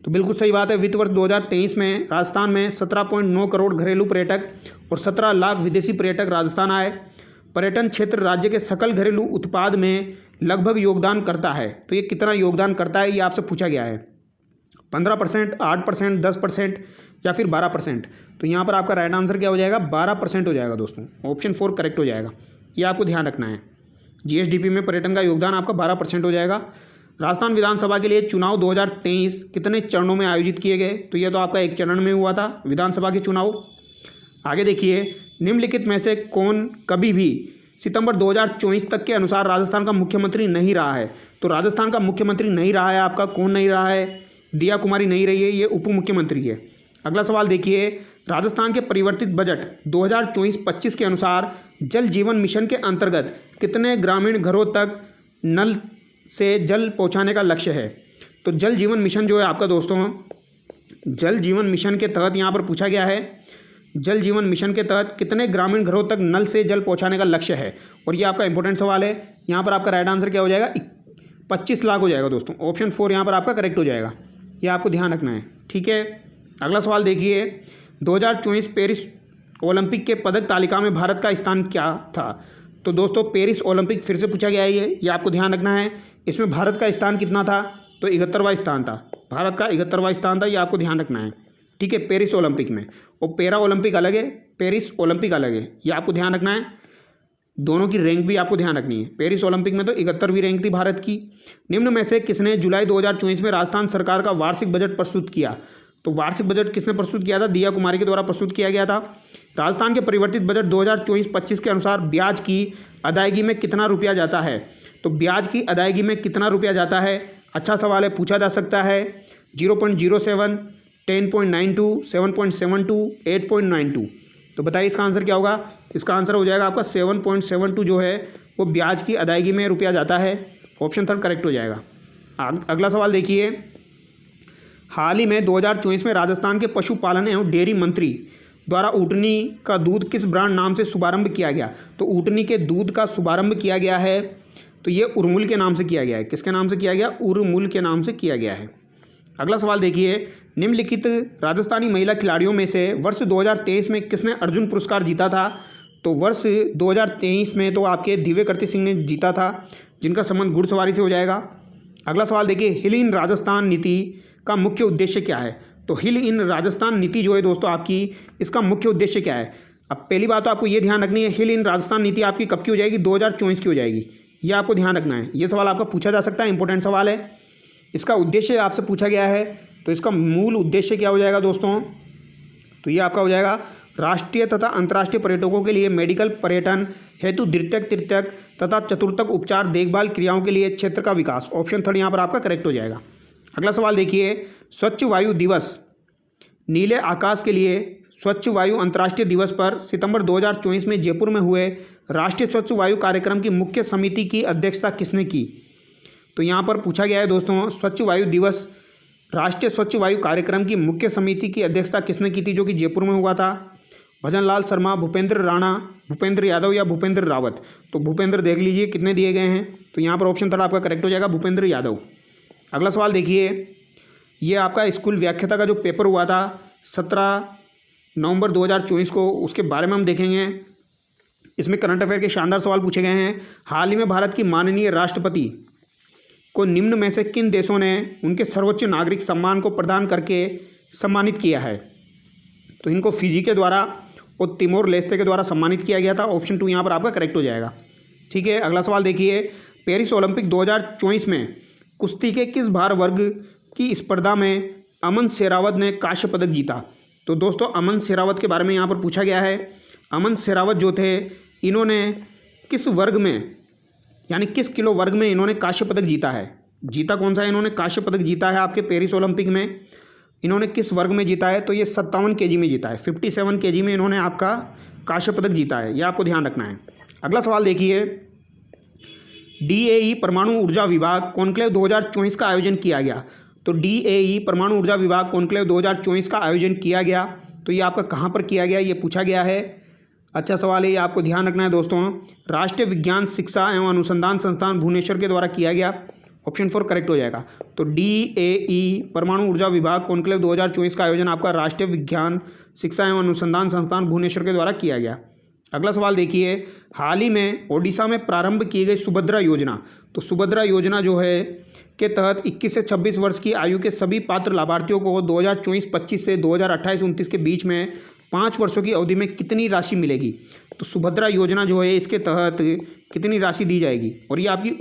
तो बिल्कुल सही बात है, वित्त वर्ष 2023 में राजस्थान में 17.9 करोड़ घरेलू पर्यटक और 17 लाख विदेशी पर्यटक राजस्थान आए। पर्यटन क्षेत्र राज्य के सकल घरेलू उत्पाद में लगभग योगदान करता है, तो ये कितना योगदान करता है ये आपसे पूछा गया है। 15%, 8%, 10% या फिर 12%। तो यहाँ पर आपका राइट आंसर क्या हो जाएगा? 12% हो जाएगा दोस्तों, ऑप्शन 4 करेक्ट हो जाएगा, ये आपको ध्यान रखना है। जीएसडीपी में पर्यटन का योगदान आपका 12% हो जाएगा। राजस्थान विधानसभा के लिए चुनाव 2023 कितने चरणों में आयोजित किए गए? तो यह तो आपका एक चरण में हुआ था विधानसभा के चुनाव। आगे देखिए, निम्नलिखित में से कौन कभी भी सितंबर 2024 तक के अनुसार राजस्थान का मुख्यमंत्री नहीं रहा है? तो राजस्थान का मुख्यमंत्री नहीं रहा है आपका, कौन नहीं रहा है? दिया कुमारी नहीं रही है, ये उप मुख्यमंत्री है। अगला सवाल देखिए, राजस्थान के परिवर्तित बजट 2024-25 के अनुसार जल जीवन मिशन के अंतर्गत कितने ग्रामीण घरों तक नल से जल पहुंचाने का लक्ष्य है? तो जल जीवन मिशन जो है आपका दोस्तों, जल जीवन मिशन के तहत यहाँ पर पूछा गया है, जल जीवन मिशन के तहत कितने ग्रामीण घरों तक नल से जल पहुंचाने का लक्ष्य है? और ये आपका इंपॉर्टेंट सवाल है। यहाँ पर आपका राइट आंसर क्या हो जाएगा? 25 लाख हो जाएगा दोस्तों, ऑप्शन 4 यहाँ पर आपका करेक्ट हो जाएगा, ये आपको ध्यान रखना है, ठीक है। अगला सवाल देखिए, 2024 पेरिस ओलंपिक के पदक तालिका में भारत का स्थान क्या था? तो दोस्तों पेरिस ओलंपिक फिर से पूछा गया है, ये आपको ध्यान रखना है। इसमें भारत का स्थान कितना था? तो 71वां स्थान था, भारत का 71वां स्थान था, ये आपको ध्यान रखना है, ठीक है। पेरिस ओलंपिक में, और पैरा ओलंपिक अलग है, पेरिस ओलंपिक अलग है, ये आपको ध्यान रखना है। दोनों की रैंक भी आपको ध्यान रखनी है। पेरिस ओलंपिक में तो 71वीं रैंक थी भारत की। निम्न में से किसने जुलाई 2024 में राजस्थान सरकार का वार्षिक बजट प्रस्तुत किया? तो वार्षिक बजट किसने प्रस्तुत किया था? दिया कुमारी के द्वारा प्रस्तुत किया गया था। राजस्थान के परिवर्तित बजट 2024-25 के अनुसार ब्याज की अदायगी में कितना रुपया जाता है? तो ब्याज की अदायगी में कितना रुपया जाता है? अच्छा सवाल है, पूछा जा सकता है। 0.07, 10.92, 7.72, 8.92। तो बताइए इसका आंसर क्या होगा? इसका आंसर हो जाएगा आपका 7.72 जो है वो ब्याज की अदायगी में रुपया जाता है, ऑप्शन 3 करेक्ट हो जाएगा। अगला सवाल देखिए, हाल ही में 2024 में राजस्थान के पशुपालन एवं डेयरी मंत्री द्वारा ऊँटनी का दूध किस ब्रांड नाम से शुभारंभ किया गया? तो ऊँटनी के दूध का शुभारंभ किया गया है, तो ये उर्मुल के नाम से किया गया है। किसके नाम से किया गया? उर्मुल के नाम से किया गया है। अगला सवाल देखिए, निम्नलिखित राजस्थानी महिला खिलाड़ियों में से वर्ष 2023 में किसने अर्जुन पुरस्कार जीता था? तो वर्ष 2023 में तो आपके दिव्य कीर्ति सिंह ने जीता था, जिनका संबंध घुड़सवारी से हो जाएगा। अगला सवाल देखिए, हिल इन राजस्थान नीति का मुख्य उद्देश्य क्या है? तो हिल इन राजस्थान नीति जो है दोस्तों आपकी, इसका मुख्य उद्देश्य क्या है? अब पहली बात तो आपको ये ध्यान रखनी है, हिल इन राजस्थान नीति आपकी कब की हो जाएगी? 2024 की हो जाएगी, ये आपको ध्यान रखना है। ये सवाल आपका पूछा जा सकता है, इंपॉर्टेंट सवाल है। इसका उद्देश्य आपसे पूछा गया है, तो इसका मूल उद्देश्य क्या हो जाएगा दोस्तों? तो ये आपका हो जाएगा राष्ट्रीय तथा अंतर्राष्ट्रीय पर्यटकों के लिए मेडिकल पर्यटन हेतु द्वितीयक, तृतीयक तथा चतुर्थक उपचार देखभाल क्रियाओं के लिए क्षेत्र का विकास, ऑप्शन 3 यहाँ पर आपका करेक्ट हो जाएगा। अगला सवाल देखिए, स्वच्छ वायु दिवस नीले आकाश के लिए स्वच्छ वायु अंतर्राष्ट्रीय दिवस पर सितंबर 2024 में जयपुर में हुए राष्ट्रीय स्वच्छ वायु कार्यक्रम की मुख्य समिति की अध्यक्षता किसने की? तो यहाँ पर पूछा गया है दोस्तों, स्वच्छ वायु दिवस राष्ट्रीय स्वच्छ वायु कार्यक्रम की मुख्य समिति की अध्यक्षता किसने की थी, जो कि जयपुर में हुआ था? भजन लाल शर्मा, भूपेंद्र राणा, भूपेंद्र यादव या भूपेंद्र रावत? तो भूपेंद्र देख लीजिए कितने दिए गए हैं, तो यहाँ पर ऑप्शन 3 आपका करेक्ट हो जाएगा, भूपेंद्र यादव। अगला सवाल देखिए, ये आपका स्कूल व्याख्याता का जो पेपर हुआ था 17 नवंबर 2024 को, उसके बारे में हम देखेंगे। इसमें करंट अफेयर के शानदार सवाल पूछे गए हैं। हाल ही में भारत की माननीय राष्ट्रपति को निम्न में से किन देशों ने उनके सर्वोच्च नागरिक सम्मान को प्रदान करके सम्मानित किया है? तो इनको फिजी के द्वारा और तिमोर लेस्ते के द्वारा सम्मानित किया गया था, ऑप्शन 2 यहाँ पर आपका करेक्ट हो जाएगा, ठीक है। अगला सवाल देखिए, पेरिस ओलंपिक 2024 में कुश्ती के किस भार वर्ग की स्पर्धा में अमन शेरावत ने कांस्य पदक जीता? तो दोस्तों अमन शेरावत के बारे में यहाँ पर पूछा गया है। अमन शेरावत जो थे, इन्होंने किस वर्ग में, यानी किस किलो वर्ग में इन्होंने कांस्य पदक जीता है? जीता कौन सा है? इन्होंने कांस्य पदक जीता है आपके पेरिस ओलंपिक में। इन्होंने किस वर्ग में जीता है? तो ये 57 kg में जीता है। 57 kg में इन्होंने आपका कांस्य पदक जीता है, ये आपको ध्यान रखना है। अगला सवाल देखिए, DAE परमाणु ऊर्जा विभाग कॉन्क्लेव 2024 का आयोजन किया गया। तो DAE परमाणु ऊर्जा विभाग कॉन्क्लेव 2024 का आयोजन किया गया, तो ये आपका कहाँ पर किया गया, ये पूछा गया है। अच्छा सवाल है, ये आपको ध्यान रखना है दोस्तों। राष्ट्रीय विज्ञान शिक्षा एवं अनुसंधान संस्थान भुवनेश्वर के द्वारा किया गया। ऑप्शन 4 करेक्ट हो जाएगा। तो DAE परमाणु ऊर्जा विभाग कॉन्क्लेव 2024 का आयोजन आपका राष्ट्रीय विज्ञान शिक्षा एवं अनुसंधान संस्थान भुवनेश्वर के द्वारा किया गया। अगला सवाल देखिए, हाल ही में ओडिशा में प्रारंभ की गई सुभद्रा योजना। तो सुभद्रा योजना जो है के तहत 21 से 26 वर्ष की आयु के सभी पात्र लाभार्थियों को 2024-25 से 2028-29 के बीच में 5 वर्षों की अवधि में कितनी राशि मिलेगी? तो सुभद्रा योजना जो है इसके तहत कितनी राशि दी जाएगी? और ये आपकी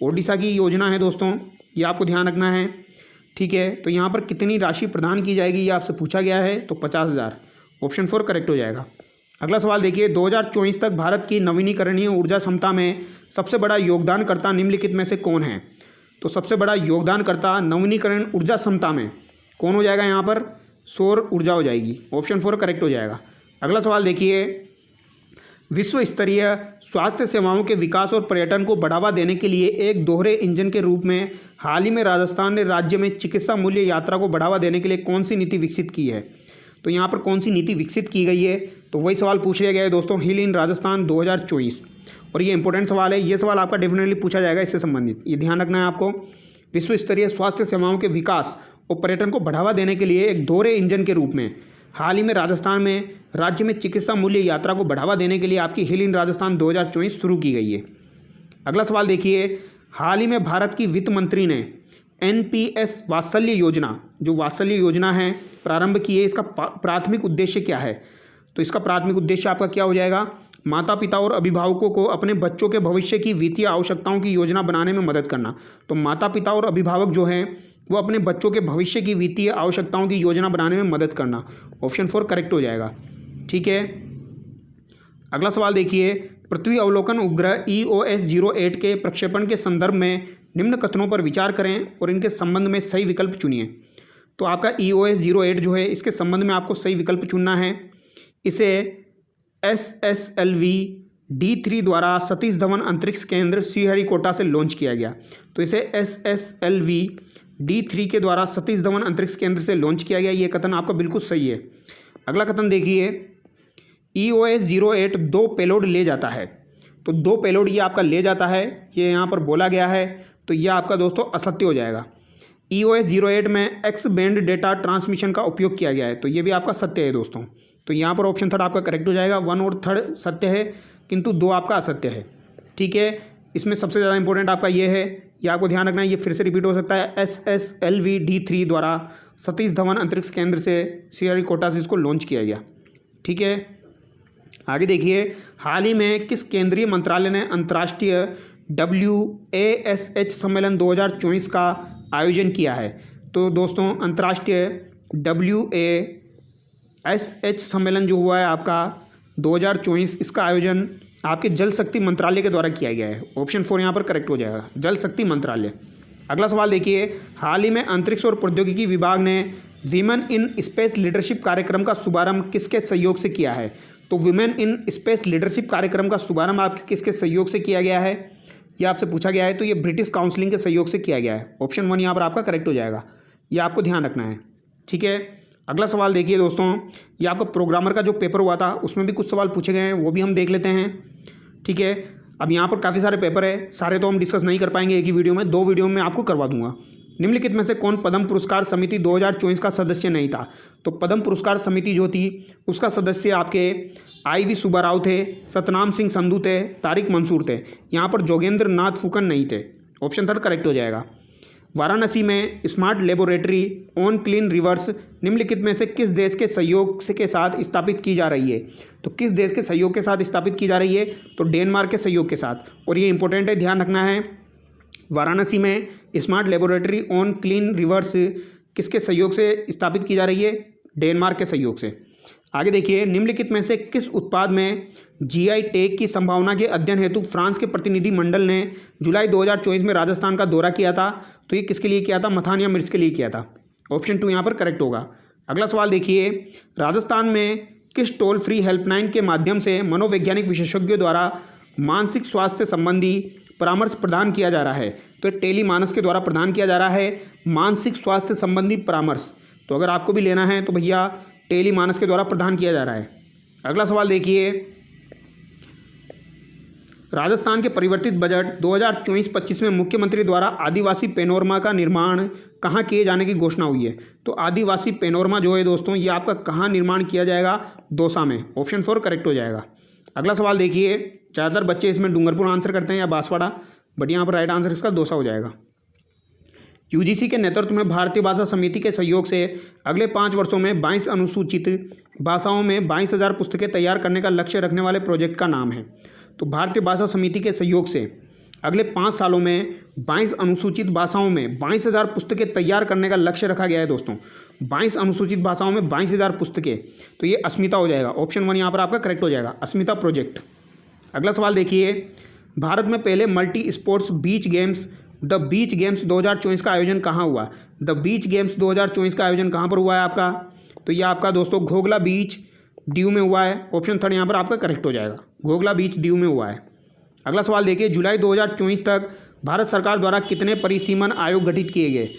ओडिशा की योजना है दोस्तों, ये आपको ध्यान रखना है। ठीक है, तो यहाँ पर कितनी राशि प्रदान की जाएगी ये आपसे पूछा गया है। तो 50,000। ऑप्शन 4 करेक्ट हो जाएगा। अगला सवाल देखिए, 2024 तक भारत की नवीनीकरणीय ऊर्जा क्षमता में सबसे बड़ा योगदानकर्ता निम्नलिखित में से कौन है? तो सबसे बड़ा योगदानकर्ता नवीनीकरण ऊर्जा क्षमता में कौन हो जाएगा? यहाँ पर सौर ऊर्जा हो जाएगी। ऑप्शन 4 करेक्ट हो जाएगा। अगला सवाल देखिए, विश्व स्तरीय स्वास्थ्य सेवाओं के विकास और पर्यटन को बढ़ावा देने के लिए एक दोहरे इंजन के रूप में हाल ही में राजस्थान ने राज्य में चिकित्सा मूल्य यात्रा को बढ़ावा देने के लिए कौन सी नीति विकसित की है? तो यहाँ पर कौन सी नीति विकसित की गई है? तो वही सवाल पूछ लिया गया है दोस्तों, हील इन राजस्थान 2024। और ये इंपॉर्टेंट सवाल है, ये सवाल आपका डेफिनेटली पूछा जाएगा इससे संबंधित, ये ध्यान रखना है आपको। विश्व स्तरीय स्वास्थ्य सेवाओं के विकास और पर्यटन को बढ़ावा देने के लिए एक दोहरे इंजन के रूप में हाल ही में राजस्थान में राज्य में चिकित्सा मूल्य यात्रा को बढ़ावा देने के लिए आपकी हील इन राजस्थान 2024 शुरू की गई है। अगला सवाल देखिए, हाल ही में भारत की वित्त मंत्री ने NPS वात्सल्य योजना, जो वात्सल्य योजना है, प्रारंभ की है। इसका प्राथमिक उद्देश्य क्या है? तो इसका प्राथमिक उद्देश्य आपका क्या हो जाएगा? माता पिता और अभिभावकों को अपने बच्चों के भविष्य की वित्तीय आवश्यकताओं की योजना बनाने में मदद करना। तो माता पिता और अभिभावक जो हैं वो अपने बच्चों के भविष्य की वित्तीय आवश्यकताओं की योजना बनाने में मदद करना। ऑप्शन 4 करेक्ट हो जाएगा। ठीक है, अगला सवाल देखिए, पृथ्वी अवलोकन उपग्रह EOS-08 के प्रक्षेपण के संदर्भ में निम्न कथनों पर विचार करें और इनके संबंध में सही विकल्प चुनिए। तो आपका EOS-08 जो है इसके संबंध में आपको सही विकल्प चुनना है। इसे SSLV D3 द्वारा सतीश धवन अंतरिक्ष केंद्र श्रीहरिकोटा से लॉन्च किया गया। तो इसे SSLV D3 के द्वारा सतीश धवन अंतरिक्ष केंद्र से लॉन्च किया गया। ये कथन आपका बिल्कुल सही है। अगला कथन देखिए, EOS-08 2 पेलोड ले जाता है। तो 2 पेलोड ये आपका ले जाता है, ये यहाँ पर बोला गया है, तो यह आपका दोस्तों असत्य हो जाएगा। EOS-08 में एक्स बैंड डेटा ट्रांसमिशन का उपयोग किया गया है, तो ये भी आपका सत्य है दोस्तों। तो यहाँ पर ऑप्शन 3 आपका करेक्ट हो जाएगा। 1 और 3 सत्य है, किंतु 2 आपका असत्य है। ठीक है, इसमें सबसे ज़्यादा इंपॉर्टेंट आपका ये है, ये आपको ध्यान रखना है, ये फिर से रिपीट हो सकता है। SSLV D3 द्वारा सतीश धवन अंतरिक्ष केंद्र से श्रीहरिकोटा से इसको लॉन्च किया गया। ठीक है, आगे देखिए, हाल ही में किस केंद्रीय मंत्रालय ने अंतर्राष्ट्रीय WASH सम्मेलन 2024 का आयोजन किया है? तो दोस्तों अंतर्राष्ट्रीय WASH सम्मेलन जो हुआ है आपका 2024, इसका आयोजन आपके जल शक्ति मंत्रालय के द्वारा किया गया है। ऑप्शन 4 यहाँ पर करेक्ट हो जाएगा, जल शक्ति मंत्रालय। अगला सवाल देखिए, हाल ही में अंतरिक्ष और प्रौद्योगिकी विभाग ने विमेन इन स्पेस लीडरशिप कार्यक्रम का शुभारंभ किसके सहयोग से किया है? तो विमेन इन स्पेस लीडरशिप कार्यक्रम का शुभारंभ आपके किसके सहयोग से किया गया है, यह आपसे पूछा गया है। तो ये ब्रिटिश काउंसिलिंग के सहयोग से किया गया है। ऑप्शन 1 यहाँ पर आपका करेक्ट हो जाएगा, ये आपको ध्यान रखना है। ठीक है, अगला सवाल देखिए दोस्तों, ये आपका प्रोग्रामर का जो पेपर हुआ था उसमें भी कुछ सवाल पूछे गए हैं, वो भी हम देख लेते हैं। ठीक है, अब यहाँ पर काफ़ी सारे पेपर है, सारे तो हम डिस्कस नहीं कर पाएंगे एक ही वीडियो में, 2 वीडियो में आपको करवा दूंगा। निम्नलिखित में से कौन पद्म पुरस्कार समिति 2024 का सदस्य नहीं था? तो पद्म पुरस्कार समिति जो थी उसका सदस्य आपके IV सुब्बा राव थे, सतनाम सिंह संधू थे, तारिक मंसूर थे। यहाँ पर जोगेंद्र नाथ फुकन नहीं थे। ऑप्शन 3 करेक्ट हो जाएगा। वाराणसी में smart laboratory on clean reverse निम्नलिखित में से किस देश के सहयोग के साथ स्थापित की जा रही है? तो किस देश के सहयोग के साथ स्थापित की जा रही है? तो डेनमार्क के सहयोग के साथ। और ये इंपॉर्टेंट है, ध्यान रखना है, वाराणसी में smart laboratory on clean reverse किसके सहयोग से स्थापित की जा रही है? डेनमार्क के सहयोग से। आगे देखिए, निम्नलिखित में से किस उत्पाद में जीआई टैग की संभावना के अध्ययन हेतु फ्रांस के प्रतिनिधि मंडल ने जुलाई 2024 में राजस्थान का दौरा किया था? तो ये किसके लिए किया था? मखान या मिर्च के लिए किया था। ऑप्शन 2 यहाँ पर करेक्ट होगा। अगला सवाल देखिए, राजस्थान में किस टोल फ्री हेल्पलाइन के माध्यम से मनोवैज्ञानिक विशेषज्ञों द्वारा मानसिक स्वास्थ्य संबंधी परामर्श प्रदान किया जा रहा है? तो टेली मानस के द्वारा प्रदान किया जा रहा है मानसिक स्वास्थ्य संबंधी परामर्श। तो अगर आपको भी लेना है तो भैया टेली मानस के द्वारा प्रदान किया जा रहा है। अगला सवाल देखिए, राजस्थान के परिवर्तित बजट 2024-25 में मुख्यमंत्री द्वारा आदिवासी पैनोरमा का निर्माण कहाँ किए जाने की घोषणा हुई है? तो आदिवासी पैनोरमा जो है दोस्तों, ये आपका कहाँ निर्माण किया जाएगा? दौसा में। ऑप्शन 4 करेक्ट हो जाएगा। अगला सवाल देखिए, ज़्यादातर बच्चे इसमें डूंगरपुर आंसर करते हैं या बांसवाड़ा, बट यहाँ पर राइट आंसर इसका दौसा हो जाएगा। यूजीसी के नेतृत्व में भारतीय भाषा समिति के सहयोग से अगले 5 वर्षों में 22 अनुसूचित भाषाओं में 22,000 पुस्तकें तैयार करने का लक्ष्य रखने वाले प्रोजेक्ट का नाम है। तो भारतीय भाषा समिति के सहयोग से अगले 5 सालों में 22 अनुसूचित भाषाओं में 22,000 पुस्तकें तैयार करने का लक्ष्य रखा गया है दोस्तों। 22 अनुसूचित भाषाओं में 22,000 पुस्तकें, तो ये अस्मिता हो जाएगा। ऑप्शन 1 यहाँ पर आपका करेक्ट हो जाएगा, अस्मिता प्रोजेक्ट। अगला सवाल देखिए, भारत में पहले multi sports beach games the beach games 2024 का आयोजन कहाँ हुआ? द बीच गेम्स 2024 का आयोजन कहाँ पर हुआ है आपका? तो ये आपका दोस्तों घोघला बीच दीव में हुआ है। ऑप्शन 3 यहाँ पर आपका करेक्ट हो जाएगा, घोघला बीच दीव में हुआ है। अगला सवाल देखिए, जुलाई 2024 तक भारत सरकार द्वारा कितने परिसीमन आयोग गठित किए गए?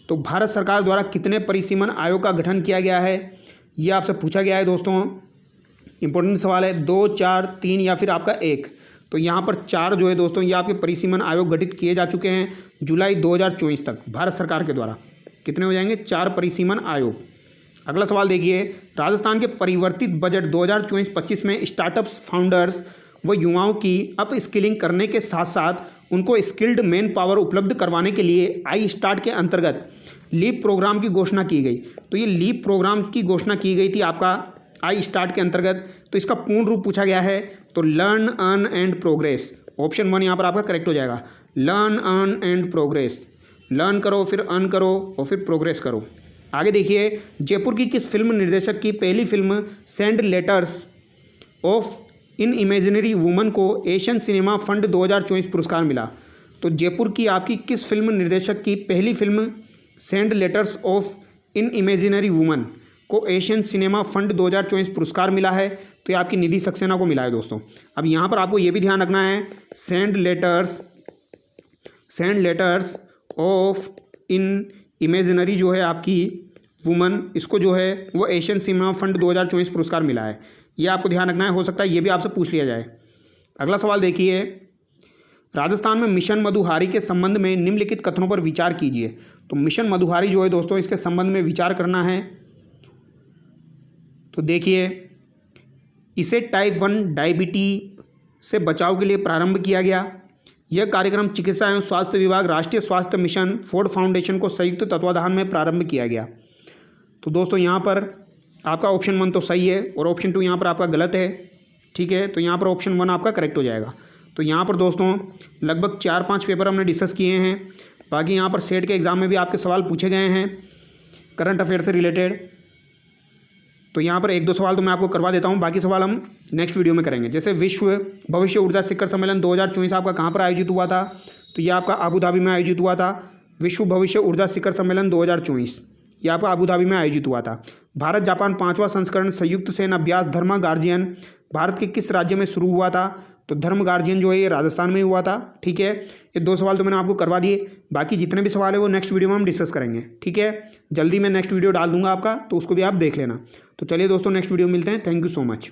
तो भारत सरकार द्वारा कितने परिसीमन आयोग का गठन किया गया है, ये आपसे पूछा गया है दोस्तों। इंपॉर्टेंट सवाल है, 2, 4, 3 या फिर आपका 1। तो यहाँ पर 4 जो है दोस्तों, ये आपके परिसीमन आयोग गठित किए जा चुके हैं जुलाई 2024 तक भारत सरकार के द्वारा। कितने हो जाएंगे? 4 परिसीमन आयोग। अगला सवाल देखिए, राजस्थान के परिवर्तित बजट 2024-25 में स्टार्टअप्स फाउंडर्स व युवाओं की अप स्किलिंग करने के साथ साथ उनको स्किल्ड मैन पावर उपलब्ध करवाने के लिए आई स्टार्ट के अंतर्गत लीप प्रोग्राम की घोषणा की गई। तो ये लीप प्रोग्राम की घोषणा की गई थी आपका आई स्टार्ट के अंतर्गत। तो इसका पूर्ण रूप पूछा गया है, तो learn earn and progress. Option 1 यहाँ पर आपका करेक्ट हो जाएगा, learn earn and progress. Learn करो, फिर अर्न करो और फिर प्रोग्रेस करो। आगे देखिए, जयपुर की किस फिल्म निर्देशक की पहली film send letters of in imaginary woman को एशियन सिनेमा फंड 2024 पुरस्कार मिला? तो जयपुर की आपकी किस फिल्म निर्देशक की पहली film send letters of in imaginary woman को एशियन सिनेमा फंड 2024 पुरस्कार मिला है? तो ये आपकी निधि सक्सेना को मिला है दोस्तों। अब यहाँ पर आपको ये भी ध्यान रखना है, send letters of in imaginary जो है आपकी वुमन, इसको जो है वो एशियन सिनेमा फंड 2024 पुरस्कार मिला है। ये आपको ध्यान रखना है, हो सकता है ये भी आपसे पूछ लिया जाए। अगला सवाल देखिए, राजस्थान में मिशन मधुहारी के संबंध में निम्नलिखित कथनों पर विचार कीजिए। तो मिशन मधुहारी जो है दोस्तों, इसके संबंध में विचार करना है। तो देखिए, इसे टाइप 1 डायबिटीज से बचाव के लिए प्रारंभ किया गया। यह कार्यक्रम चिकित्सा एवं स्वास्थ्य विभाग, राष्ट्रीय स्वास्थ्य मिशन, फोर्ड फाउंडेशन को संयुक्त तत्वाधान में प्रारंभ किया गया। तो दोस्तों यहाँ पर आपका ऑप्शन 1 तो सही है और ऑप्शन 2 यहाँ पर आपका गलत है। ठीक है, तो यहाँ पर ऑप्शन 1 आपका करेक्ट हो जाएगा। तो यहाँ पर दोस्तों लगभग 4-5 पेपर हमने डिस्कस किए हैं। बाकी यहाँ पर सेट के एग्ज़ाम में भी आपके सवाल पूछे गए हैं करंट अफेयर से रिलेटेड। तो यहाँ पर 1-2 सवाल तो मैं आपको करवा देता हूँ, बाकी सवाल हम नेक्स्ट वीडियो में करेंगे। जैसे विश्व भविष्य ऊर्जा शिखर सम्मेलन 2024 आपका कहाँ पर आयोजित हुआ था? तो ये आपका आबू धाबी में आयोजित हुआ था। विश्व भविष्य ऊर्जा शिखर सम्मेलन 2024 ये आपका आबू धाबी में आयोजित हुआ था। भारत जापान 5वां संस्करण संयुक्त सेना अभ्यास धर्मा गार्जियन भारत के किस राज्य में शुरू हुआ था? तो धर्म गार्जियन जो है ये राजस्थान में हुआ था। ठीक है, ये 2 सवाल तो मैंने आपको करवा दिए। बाकी जितने भी सवाल है वो नेक्स्ट वीडियो में हम डिस्कस करेंगे। ठीक है, जल्दी मैं नेक्स्ट वीडियो डाल दूंगा आपका, तो उसको भी आप देख लेना। तो चलिए दोस्तों, नेक्स्ट वीडियो मिलते हैं। Thank you so much.